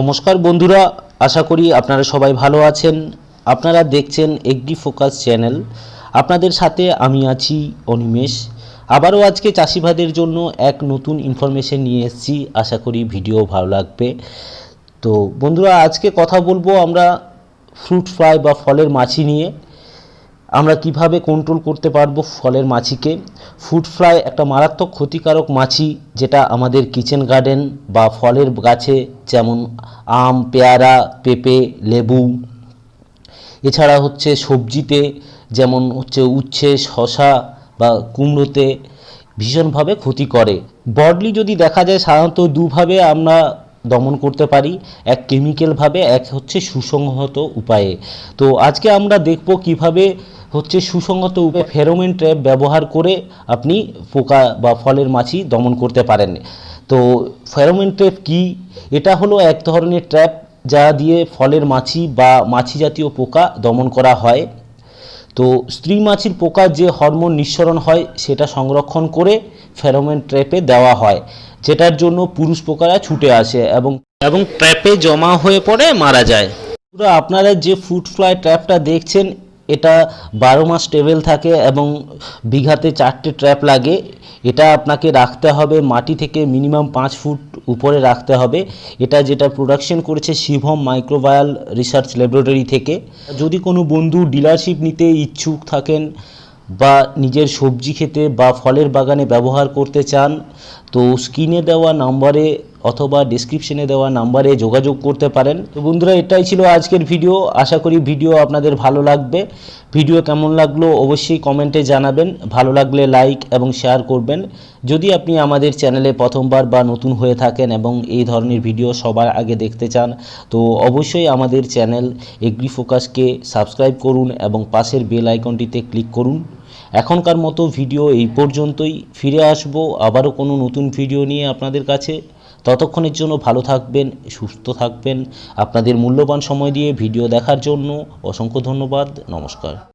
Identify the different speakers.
Speaker 1: নমস্কার বন্ধুরা, আশা করি আপনারা সবাই ভালো আছেন। আপনারা দেখছেন এগ্রি ফোকাস চ্যানেল। আপনাদের সাথে আমি আছি অনিমেষ। আবারও আজকে চাষিভাইদের জন্য এক নতুন ইনফরমেশন নিয়ে এসেছি। আশা করি ভিডিও ভালো লাগবে। তো বন্ধুরা, আজকে কথা বলবো আমরা ফ্রুট ফ্লাই বা ফলের মাছি নিয়ে। আমরা কিভাবে কন্ট্রোল করতে পারবো ফলের মাছিকে। ফ্রুট ফ্লাই একটা মারাত্মক ক্ষতিকারক মাছি, যেটা আমাদের কিচেন গার্ডেন বা ফলের গাছে যেমন আম, পেয়ারা, পেঁপে, লেবু, এছাড়া হচ্ছে সবজিতে যেমন হচ্ছে উচ্ছে, শসা বা কুমড়োতে ভীষণভাবে ক্ষতি করে। ব্রডলি যদি দেখা যায়, সাধারণত দুভাবে আমরা দমন করতে পারি, এক কেমিক্যালভাবে, এক হচ্ছে সুসংহত উপায়ে। তো আজকে আমরা দেখব কিভাবে হচ্ছে সুসংহত উপায়ে ফেরোমন ট্র্যাপ ব্যবহার করে আপনি পোকা বা ফলের মাছি দমন করতে পারেন। তো ফেরোমন ট্র্যাপ কি? এটা হলো এক ধরনের ট্র্যাপ যা দিয়ে ফলের মাছি বা মাছি জাতীয় পোকা দমন করা হয়। তো স্ত্রী মাছির পোকা যে হরমোন নিঃসরণ হয় সেটা সংরক্ষণ করে ফেরোমন ট্র্যাপে দেওয়া হয়, যেটার জন্য পুরুষ পোকারা ছুটে আসে এবং ট্র্যাপে জমা হয়ে পড়ে মারা যায়। পুরো আপনারা যে ফ্রুট ফ্লাই ট্র্যাপটা দেখছেন, এটা 12 মাস স্টেবল থাকে এবং বিঘাতে 4টে ট্র্যাপ লাগে। এটা আপনাকে রাখতে হবে মাটি থেকে মিনিমাম 5 ফুট উপরে রাখতে হবে। এটা যেটা প্রোডাকশন করেছে শিভম মাইক্রোবায়াল রিসার্চ ল্যাবরেটরি থেকে। যদি কোনো বন্ধু ডিলারশিপ নিতে ইচ্ছুক থাকেন বা নিজের সবজি খেতে বা ফলের বাগানে ব্যবহার করতে চান, তো স্ক্রিনে দেওয়া নাম্বারে অথবা ডেসক্রিপশনে দেওয়া নাম্বারে যোগাযোগ করতে পারেন। তো বন্ধুরা, এটাই ছিল আজকের ভিডিও। আশা করি ভিডিও আপনাদের ভালো লাগবে। ভিডিও কেমন লাগলো অবশ্যই কমেন্টে জানাবেন। ভালো লাগলে লাইক এবং শেয়ার করবেন। যদি আপনি আমাদের চ্যানেলে প্রথমবার বা নতুন হয়ে থাকেন এবং এই ধরনের ভিডিও সবার আগে দেখতে চান, তো অবশ্যই আমাদের চ্যানেল এগ্রি ফোকাসকে সাবস্ক্রাইব করুন এবং পাশের বেল আইকনটিতে ক্লিক করুন। এখনকার মতো ভিডিও এই পর্যন্তই। ফিরে আসবো আবারও কোনো নতুন ভিডিও নিয়ে আপনাদের কাছে। ততক্ষণের জন্য ভালো থাকবেন, সুস্থ থাকবেন। আপনাদের মূল্যবান সময় দিয়ে ভিডিও দেখার জন্য অসংখ্য ধন্যবাদ। নমস্কার।